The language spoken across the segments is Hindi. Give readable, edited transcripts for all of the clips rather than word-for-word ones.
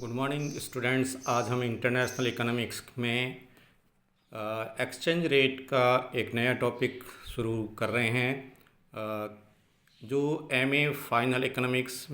Good morning students. आज हम इंटरनेशनल इकोनॉमिक्स में एक्सचेंज रेट का एक नया टॉपिक शुरू कर रहे हैं। जो एमए फाइनल इकोनॉमिक्स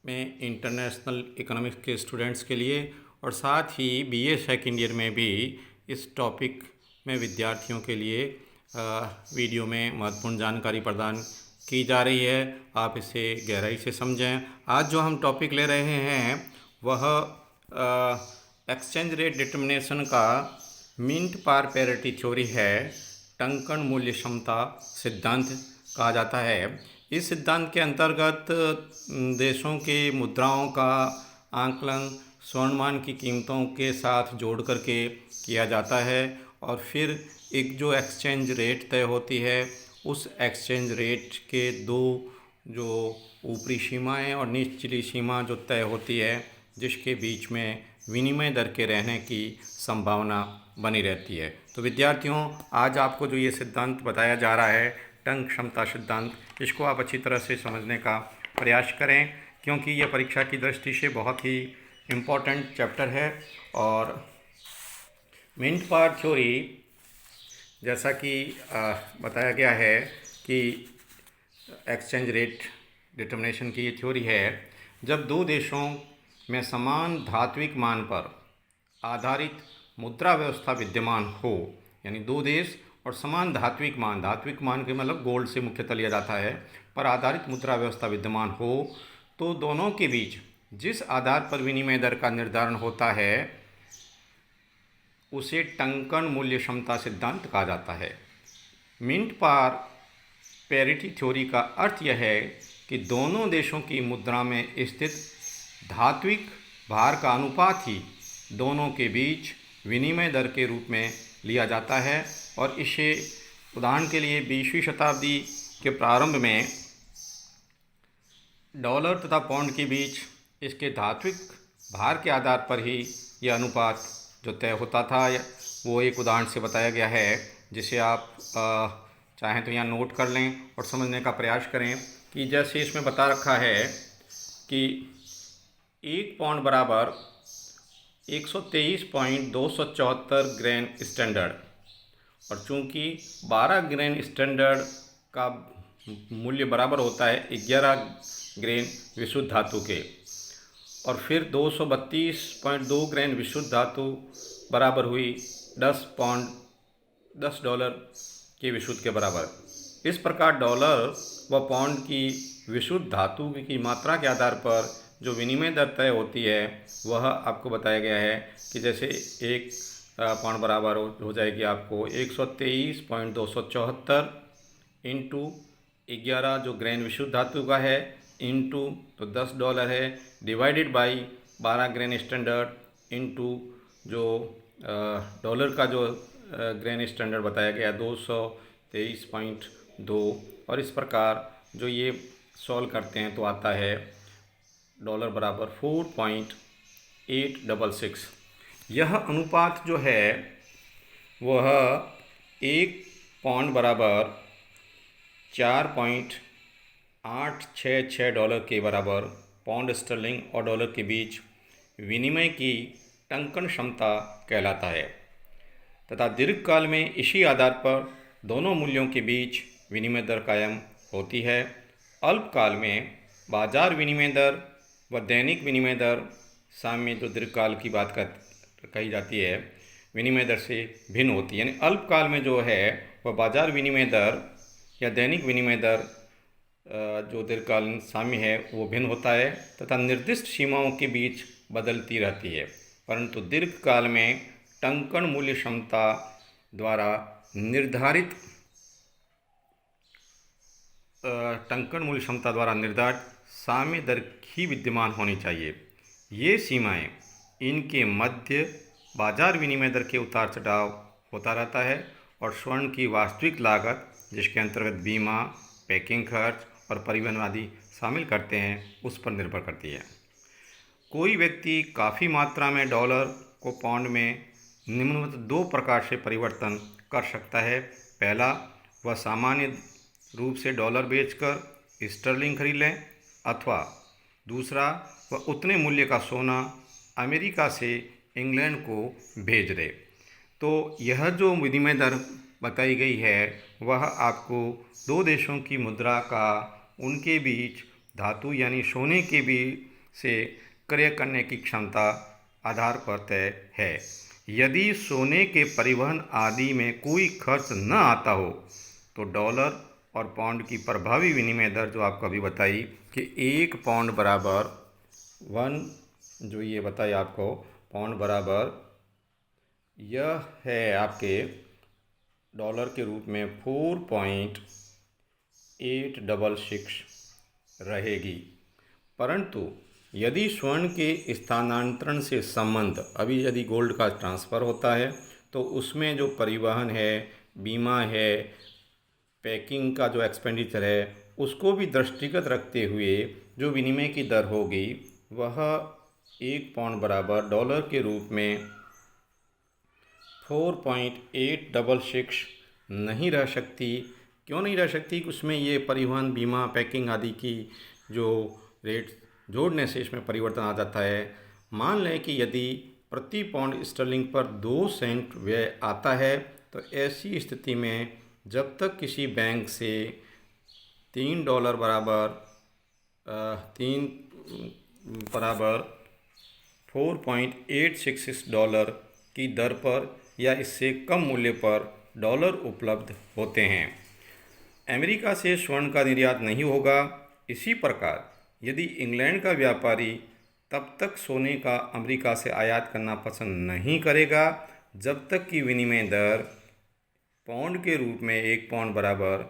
में इंटरनेशनल इकोनॉमिक्स के स्टूडेंट्स के लिए और साथ ही बीए सेकंड ईयर में भी इस टॉपिक में विद्यार्थियों के लिए वीडियो में महत्वपूर्ण जानकारी प्रदान की जा रही है। आप इसे गहराई से समझें। आज जो हम टॉपिक ले रहे हैं वह एक्सचेंज रेट डिटर्मिनेशन का मिंट पार पैरिटी थ्योरी है। टंकण मूल्य क्षमता सिद्धांत कहा जाता है। इस सिद्धांत के अंतर्गत देशों के मुद्राओं का आंकलन स्वर्णमान की कीमतों के साथ जोड़ करके किया जाता है और फिर एक जो एक्सचेंज रेट तय होती है उस एक्सचेंज रेट के दो जो ऊपरी सीमाएं और निचली सीमा जो तय होती है जिसके बीच में विनिमय दर के रहने की संभावना बनी रहती है। तो विद्यार्थियों, आज आपको जो ये सिद्धांत बताया जा रहा है टंक क्षमता सिद्धांत, इसको आप अच्छी तरह से समझने का प्रयास करें क्योंकि यह परीक्षा की दृष्टि से बहुत ही इम्पोर्टेंट चैप्टर है। और मिंट पार थ्योरी जैसा कि बताया गया है कि एक्सचेंज रेट डिटर्मिनेशन की ये थ्योरी है। जब दो देशों में समान धात्विक मान पर आधारित मुद्रा व्यवस्था विद्यमान हो, यानी दो देश और समान धात्विक मान के मतलब गोल्ड से मुख्यतः लिया जाता है पर आधारित मुद्रा व्यवस्था विद्यमान हो, तो दोनों के बीच जिस आधार पर विनिमय दर का निर्धारण होता है उसे टंकण मूल्य क्षमता सिद्धांत कहा जाता है। मिंट पार पैरिटी थ्योरी का अर्थ यह है कि दोनों देशों की मुद्रा में स्थित धात्विक भार का अनुपात ही दोनों के बीच विनिमय दर के रूप में लिया जाता है। और इसे उदाहरण के लिए 20वीं शताब्दी के प्रारंभ में डॉलर तथा पाउंड के बीच इसके धात्विक भार के आधार पर ही यह अनुपात जो तय होता था वो एक उदाहरण से बताया गया है, जिसे आप चाहें तो यहाँ नोट कर लें और समझने का प्रयास करें कि जैसे इसमें बता रखा है कि 1 पाउंड बराबर 123.274 ग्रेन स्टैंडर्ड, और चूंकि 12 ग्रेन स्टैंडर्ड का मूल्य बराबर होता है 11 ग्रेन विशुद्ध धातु के, और फिर 232.2 ग्रेन विशुद्ध धातु बराबर हुई 10 डॉलर के विशुद्ध के बराबर। इस प्रकार डॉलर व पाउंड की विशुद्ध धातु की मात्रा के आधार पर जो विनिमय दर तय होती है वह आपको बताया गया है कि जैसे 1 पाउंड बराबर हो जाएगी आपको 123.274 इंटू 11 जो ग्रेन विशुद्ध धातु का है इंटू तो $10 है divided by 12 grain standard into जो डॉलर का जो ग्रेन स्टैंडर्ड बताया गया 223.2, और इस प्रकार जो ये सॉल्व करते हैं तो आता है डॉलर बराबर 4.866। यह अनुपात जो है वह 1 पाउंड बराबर 4.866 डॉलर के बराबर पाउंड स्टर्लिंग और डॉलर के बीच विनिमय की टंकण क्षमता कहलाता है तथा दीर्घकाल में इसी आधार पर दोनों मूल्यों के बीच विनिमय दर कायम होती है। अल्पकाल में बाजार विनिमय दर व दैनिक विनिमय दर साम्य जो दीर्घकाल की बात कही जाती है विनिमय दर से भिन्न होती है। यानी अल्पकाल में जो है वह बाजार विनिमय दर या दैनिक विनिमय दर जो दीर्घकालीन साम्य है वो भिन्न होता है तथा निर्दिष्ट सीमाओं के बीच बदलती रहती है, परंतु दीर्घकाल में टंकण मूल्य क्षमता द्वारा निर्धारित साम्य दर ही विद्यमान होनी चाहिए। ये सीमाएं इनके मध्य बाजार विनिमय दर के उतार चढ़ाव होता रहता है और स्वर्ण की वास्तविक लागत जिसके अंतर्गत बीमा, पैकिंग खर्च और परिवहन आदि शामिल करते हैं उस पर निर्भर करती है। कोई व्यक्ति काफ़ी मात्रा में डॉलर को पाउंड में निम्नलिखित 2 प्रकार से परिवर्तन कर सकता है। पहला, वह सामान्य रूप से डॉलर बेचकर स्टर्लिंग खरीद लें, अथवा दूसरा, वह उतने मूल्य का सोना अमेरिका से इंग्लैंड को भेज रहे। तो यह जो विनिमय दर बताई गई है वह आपको दो देशों की मुद्रा का उनके बीच धातु यानी सोने के बीच से क्रय करने की क्षमता आधार पर तय है। यदि सोने के परिवहन आदि में कोई खर्च न आता हो तो डॉलर और पाउंड की प्रभावी विनिमय दर जो आपको अभी बताई कि 1 पाउंड बराबर जो ये बताई आपको पाउंड बराबर यह है आपके डॉलर के रूप में 4.866 रहेगी। परंतु यदि स्वर्ण के स्थानांतरण से संबंध अभी यदि गोल्ड का ट्रांसफ़र होता है तो उसमें जो परिवहन है, बीमा है, पैकिंग का जो एक्सपेंडिचर है उसको भी दृष्टिगत रखते हुए जो विनिमय की दर होगी वह 1 पाउंड बराबर डॉलर के रूप में 4.866 नहीं रह सकती। क्यों नहीं रह सकती? उसमें ये परिवहन, बीमा, पैकिंग आदि की जो रेट जोड़ने से इसमें परिवर्तन आ जाता है। मान लें कि यदि प्रति पाउंड स्टर्लिंग पर 2 सेंट व्यय आता है तो ऐसी स्थिति में जब तक किसी बैंक से $3 बराबर 4.866 डॉलर की दर पर या इससे कम मूल्य पर डॉलर उपलब्ध होते हैं, अमेरिका से स्वर्ण का निर्यात नहीं होगा। इसी प्रकार यदि इंग्लैंड का व्यापारी तब तक सोने का अमेरिका से आयात करना पसंद नहीं करेगा जब तक कि विनिमय दर पाउंड के रूप में 1 पाउंड बराबर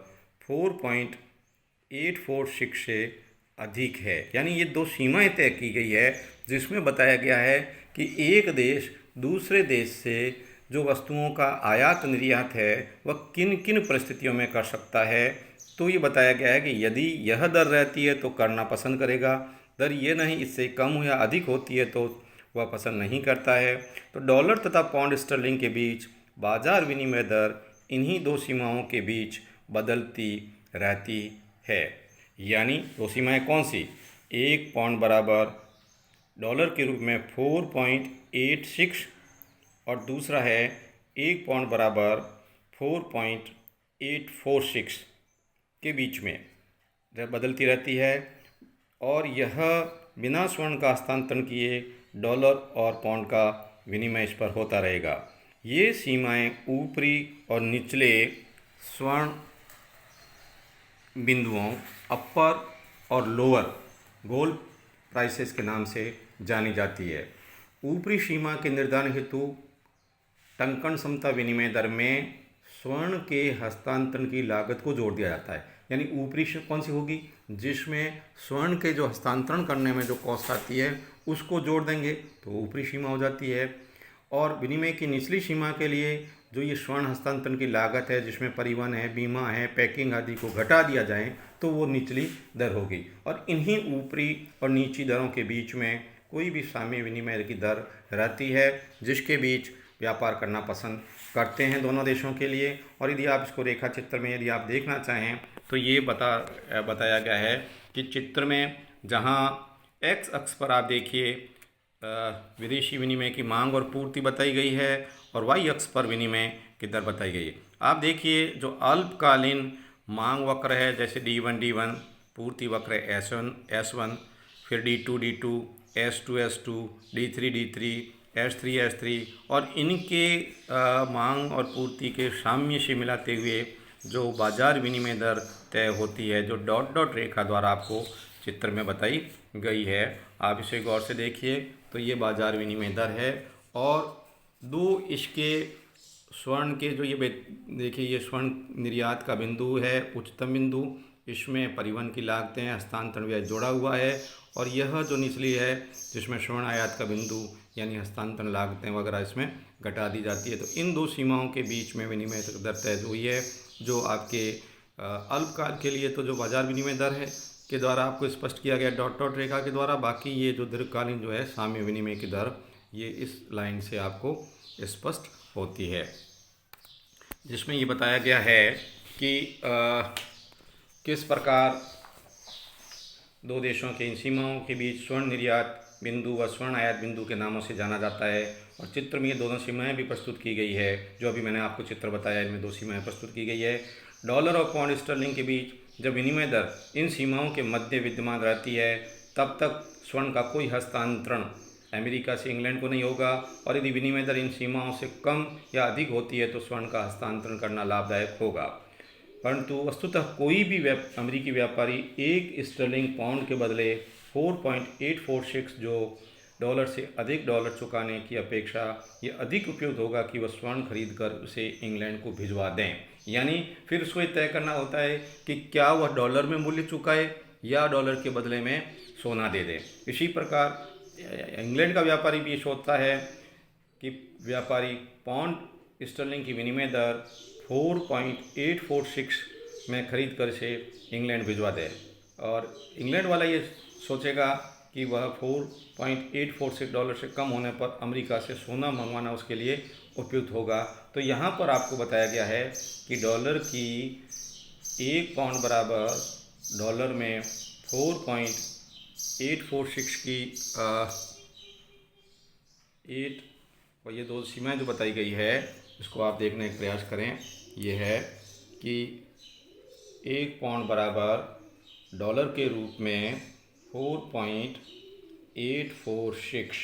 4.846 से अधिक है। यानी ये दो सीमाएं तय की गई है जिसमें बताया गया है कि एक देश दूसरे देश से जो वस्तुओं का आयात निर्यात है वह किन किन परिस्थितियों में कर सकता है। तो ये बताया गया है कि यदि यह दर रहती है तो करना पसंद करेगा, दर ये नहीं इससे कम या अधिक होती है तो वह पसंद नहीं करता है। तो डॉलर तथा पाउंड स्टर्लिंग के बीच बाजार विनिमय दर इन्हीं दो सीमाओं के बीच बदलती रहती है। यानी दो सीमाएं कौन सी? 1 पाउंड बराबर डॉलर के रूप में 4.86 और दूसरा है 1 पाउंड बराबर 4.846 के बीच में बदलती रहती है। और यह बिना स्वर्ण का हस्तांतरण किए डॉलर और पाउंड का विनिमय इस पर होता रहेगा। ये सीमाएं ऊपरी और निचले स्वर्ण बिंदुओं अपर और लोअर गोल्ड प्राइसेस के नाम से जानी जाती है। ऊपरी सीमा के निर्धारण हेतु टंकण समता विनिमय दर में स्वर्ण के हस्तांतरण की लागत को जोड़ दिया जाता है। यानी ऊपरी कौन सी होगी? जिसमें स्वर्ण के जो हस्तांतरण करने में जो कॉस्ट आती है उसको जोड़ देंगे तो ऊपरी सीमा हो जाती है। और विनिमय की निचली सीमा के लिए जो ये स्वर्ण हस्तांतरण की लागत है जिसमें परिवहन है, बीमा है, पैकिंग आदि को घटा दिया जाए तो वो निचली दर होगी। और इन्हीं ऊपरी और निचली दरों के बीच में कोई भी साम्य विनिमय की दर रहती है जिसके बीच व्यापार करना पसंद करते हैं दोनों देशों के लिए। और यदि आप इसको रेखा चित्र में यदि आप देखना चाहें तो ये बताया गया है कि चित्र में जहाँ एक्स अक्ष पर आप देखिए विदेशी विनिमय की मांग और पूर्ति बताई गई है और वाई अक्ष पर विनिमय की दर बताई गई है। आप देखिए जो अल्पकालीन मांग वक्र है जैसे D1, पूर्ति वक्र है S1, फिर D2, S2, D3, S3 और इनके मांग और पूर्ति के साम्य से मिलाते हुए जो बाजार विनिमय दर तय होती है जो डॉट डॉट रेखा द्वारा आपको चित्र में बताई गई है। आप इसे गौर से देखिए तो ये बाजार विनिमय दर है। और दो इसके स्वर्ण के जो ये देखिए ये स्वर्ण निर्यात का बिंदु है उच्चतम बिंदु, इसमें परिवहन की लागतें हस्तांतरण व्यय जोड़ा हुआ है। और यह जो निचली है जिसमें स्वर्ण आयात का बिंदु यानी हस्तांतरण लागतें वगैरह इसमें घटा दी जाती है। तो इन दो सीमाओं के बीच में विनिमय दर तय हुई है जो आपके अल्पकाल के लिए तो जो बाजार विनिमय दर है के द्वारा आपको स्पष्ट किया गया डॉट डॉट रेखा के द्वारा। बाकी ये जो दीर्घकालीन जो है साम्य विनिमय की दर ये इस लाइन से आपको स्पष्ट होती है जिसमें ये बताया गया है कि किस प्रकार दो देशों के इन सीमाओं के बीच स्वर्ण निर्यात बिंदु व स्वर्ण आयात बिंदु के नामों से जाना जाता है। और चित्र में ये दोनों सीमाएं भी प्रस्तुत की गई है, जो अभी मैंने आपको चित्र बताया, इनमें दो सीमाएं प्रस्तुत की गई है। डॉलर और पाउंड स्टर्लिंग के बीच जब विनिमय दर इन सीमाओं के मध्य विद्यमान रहती है, तब तक स्वर्ण का कोई हस्तांतरण अमेरिका से इंग्लैंड को नहीं होगा, और यदि विनिमय दर इन सीमाओं से कम या अधिक होती है तो स्वर्ण का हस्तांतरण करना लाभदायक होगा। परंतु वस्तुतः कोई भी अमेरिकी व्यापारी एक स्टर्लिंग पाउंड के बदले 4.846 जो डॉलर से अधिक डॉलर चुकाने की अपेक्षा ये अधिक उपयुक्त होगा कि वह स्वर्ण खरीद कर उसे इंग्लैंड को भिजवा दें। यानी फिर उसको ये तय करना होता है कि क्या वह डॉलर में मूल्य चुकाए या डॉलर के बदले में सोना दे दे। इसी प्रकार इंग्लैंड का व्यापारी भी ये सोचता है कि व्यापारी पाउंड स्टर्लिंग की विनिमय दर 4.846 में खरीद कर इसे इंग्लैंड भिजवा दे, और इंग्लैंड वाला ये सोचेगा कि वह 4.846 डॉलर से कम होने पर अमेरिका से सोना मंगवाना उसके लिए उपयुक्त होगा। तो यहाँ पर आपको बताया गया है कि डॉलर की एक पाउंड बराबर डॉलर में 4.846 की 8 और ये दो सीमाएं जो बताई गई है, इसको आप देखने का प्रयास करें। ये है कि एक पाउंड बराबर डॉलर के रूप में 4.846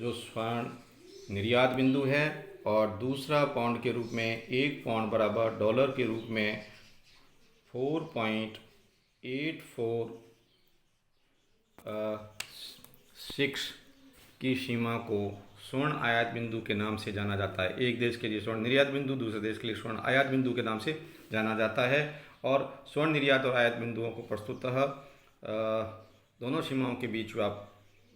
जो स्वर्ण निर्यात बिंदु है, और दूसरा पाउंड के रूप में एक पाउंड बराबर डॉलर के रूप में 4.846 की सीमा को स्वर्ण आयात बिंदु के नाम से जाना जाता है। एक देश के लिए स्वर्ण निर्यात बिंदु, दूसरे देश के लिए स्वर्ण आयात बिंदु के नाम से जाना जाता है। और स्वर्ण निर्यात और आयात बिंदुओं को प्रस्तुतः दोनों सीमाओं के बीच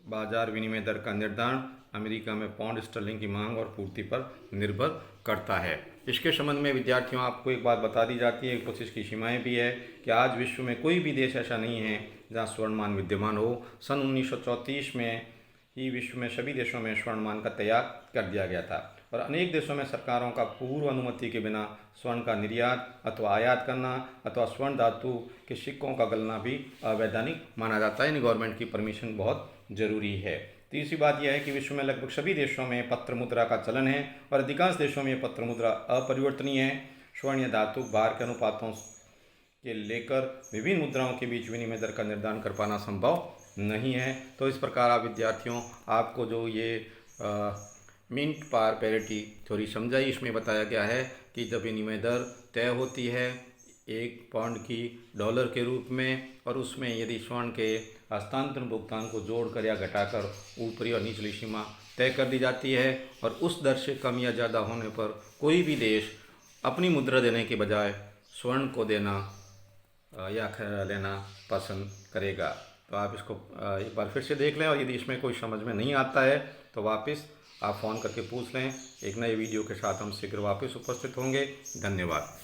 बाजार विनिमय दर का निर्धारण अमेरिका में पाउंड स्टर्लिंग की मांग और पूर्ति पर निर्भर करता है। इसके संबंध में विद्यार्थियों आपको एक बात बता दी जाती है, कुछ इसकी सीमाएं भी है कि आज विश्व में कोई भी देश ऐसा नहीं है जहां स्वर्णमान विद्यमान हो। सन 1934 में ही विश्व में सभी देशों में स्वर्णमान का तैयार कर दिया गया था, और अनेक देशों में सरकारों का पूर्व अनुमति के बिना स्वर्ण का निर्यात अथवा आयात करना अथवा स्वर्ण धातु के सिक्कों का गलना भी अवैधानिक माना जाता है। यानी गवर्नमेंट की परमिशन बहुत ज़रूरी है। तीसरी बात यह है कि विश्व में लगभग सभी देशों में पत्र मुद्रा का चलन है, और अधिकांश देशों में पत्र मुद्रा अपरिवर्तनीय है। स्वर्ण या धातु भार के अनुपातों के लेकर विभिन्न मुद्राओं के बीच विनिमय दर का निर्धारण कर पाना संभव नहीं है। तो इस प्रकार आप विद्यार्थियों, आपको जो ये मिंट पार पैरिटी थ्योरी समझाई, इसमें बताया गया है कि जब विनिमय दर तय होती है एक पाउंड की डॉलर के रूप में, और उसमें यदि स्वर्ण के हस्तांतरण भुगतान को जोड़कर या घटाकर ऊपरी और निचली सीमा तय कर दी जाती है, और उस दर से कम या ज़्यादा होने पर कोई भी देश अपनी मुद्रा देने के बजाय स्वर्ण को देना या लेना पसंद करेगा। तो आप इसको एक बार फिर से देख लें, और यदि इसमें कोई समझ में नहीं आता है तो वापस आप फ़ोन करके पूछ लें। एक नए वीडियो के साथ हम शीघ्र वापस उपस्थित होंगे। धन्यवाद।